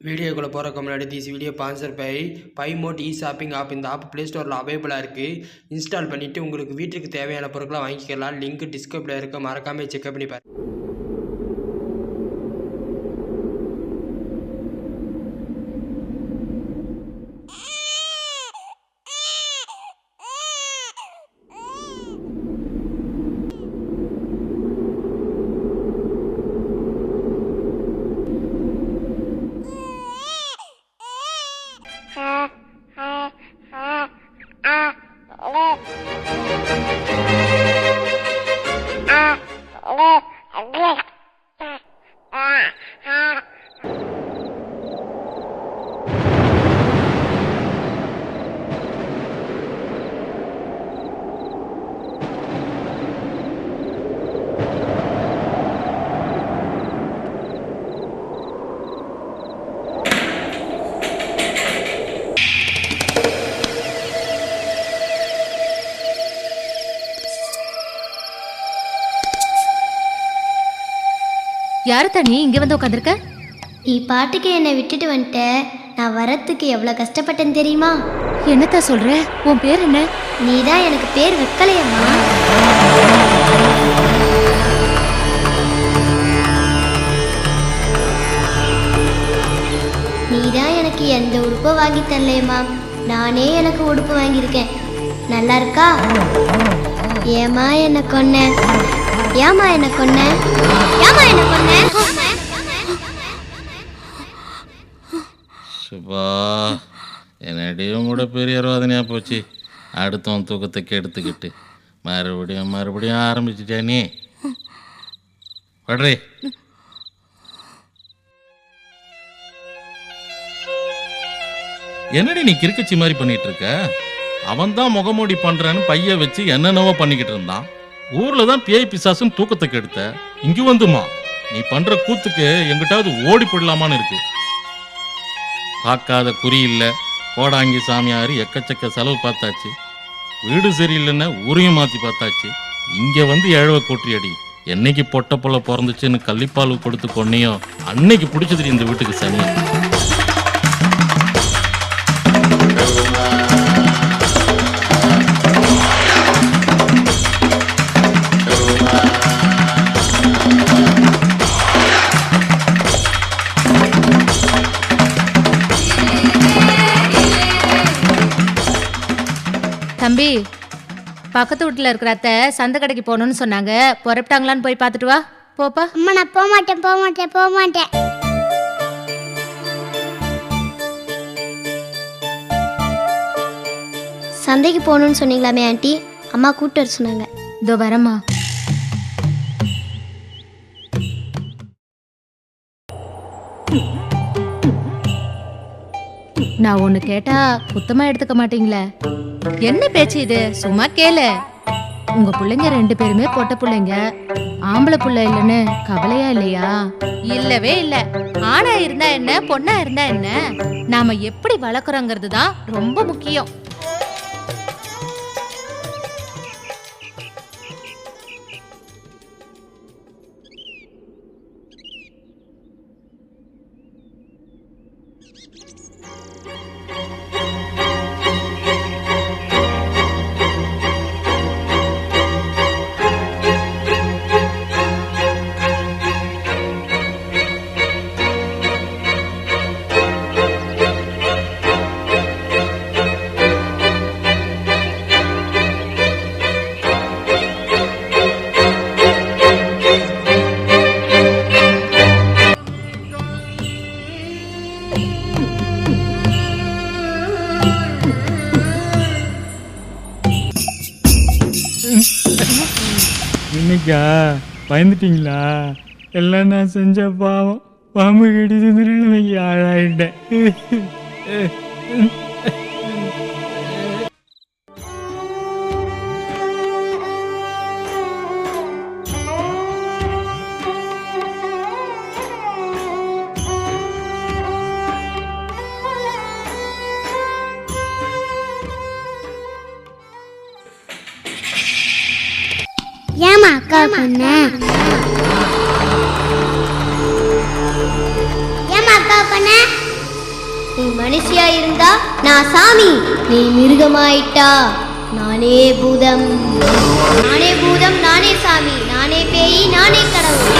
வீடியோக்குள்ளே போகிறக்கு முன்னாடி this video sponsor by mode shopping app. இந்த ஆப் ப்ளே ஸ்டோரில் அவைலபிளாக இருக்குது. இன்ஸ்டால் பண்ணிவிட்டு உங்களுக்கு வீட்டுக்கு தேவையான பொருட்களை வாங்கிக்கலாம். லிங்க் டிஸ்கிரிப்ஷனில் இருக்க, மறக்காமல் செக் பண்ணி பாருங்கள். யாரு தண்ணி இங்க வந்து உட்காந்துருக்க? நீ பாட்டுக்கு என்னை விட்டுட்டு வந்துட்ட. நான் வரத்துக்கு எவ்வளோ கஷ்டப்பட்டேன்னு தெரியுமா? என்னத்த சொல்ற? உன் பேர் என்ன? நீ தான் எனக்கு பேர் வைக்கலையம்மா. நீ தான் எனக்கு எந்த உடுப்பை வாங்கி தரலையம்மா. நானே எனக்கு உடுப்பு வாங்கியிருக்கேன். நல்லா இருக்கா? ஏமா என்ன கொன்ன? ஏமா என்ன கொன்ன? ஏமா என்ன கொன்ன? சுபா, என்னடியும் கூட பெரிய ரோதனையாக போச்சு. அடுத்தவன் தூக்கத்தை கெடுத்துக்கிட்டு மறுபடியும் ஆரம்பிச்சிட்டே நீ படுறே. என்னடி நீ கிறுக்கச்சி மாதிரி பண்ணிட்டு இருக்க? அவன் தான் முகமூடி பண்றான்னு பைய வச்சு என்னென்னவோ பண்ணிக்கிட்டு இருந்தான். ஊர்ல தான் பேய் பிசாசுன்னு தூக்கத்தை கெடுத்த. இங்க வந்துமா நீ பண்ற கூத்துக்கு எங்கிட்டாவது ஓடி போடலாமான்னு இருக்கு. பார்க்காத குறி இல்லை, கோடாங்கி சாமியார் எக்கச்சக்க செலவு பார்த்தாச்சு. வீடு சரியில்லைன்னு ஊரையும் மாற்றி பார்த்தாச்சு. இங்கே வந்து ஏழவை கூட்டியடி. என்னைக்கு பொட்ட புள்ள பிறந்துச்சுன்னு கள்ளிப்பால் கொடுத்து கொன்னையோ அன்னைக்கு பிடிச்சது இந்த வீட்டுக்கு சனி. தம்பி, பக்கத்து வீட்டில் இருக்கிற அத்தை சந்தை கடைக்கு போகணும்னு சொன்னாங்க. புறப்பட்டாங்களான்னு போய் பார்த்துட்டு வா. போப்பா. அம்மா நான் போக மாட்டேன். சந்தைக்கு போகணும்னு சொன்னீங்களாமே ஆண்டி, அம்மா கூப்பிட்டு வர சொன்னாங்க. இதோ வரம்மா. நான் ஒண்ணு கேட்டா குத்தமா எடுத்துக்க மாட்டீங்களே? என்ன பேச்சு இது? சும்மா கேளு. உங்க பிள்ளைங்க 2 பேருமே பொட்ட பிள்ளைங்க. ஆம்பளை பிள்ளை இல்லைன்னு கவலையா இல்லையா? இல்லவே இல்ல. ஆணா இருந்தா என்ன, பொண்ணா இருந்தா என்ன, நாம எப்படி வளர்க்குறோங்கிறது தான் ரொம்ப முக்கியம். இன்னைக்கா பயந்துட்டீங்களா? எல்லாம் நான் செஞ்ச பாவம். பாம்பு கடிச்சு ஆளாயிட்டேன். ஏமா அக்கா பண்ண? ஏமா அக்கா பண்ண? நீ மனுஷியா இருந்தா நான் சாமி, நீ மிருகமாயிட்டா நானே பூதம். நானே பூதம், நானே சாமி, நானே பேய், நானே கடவுள்.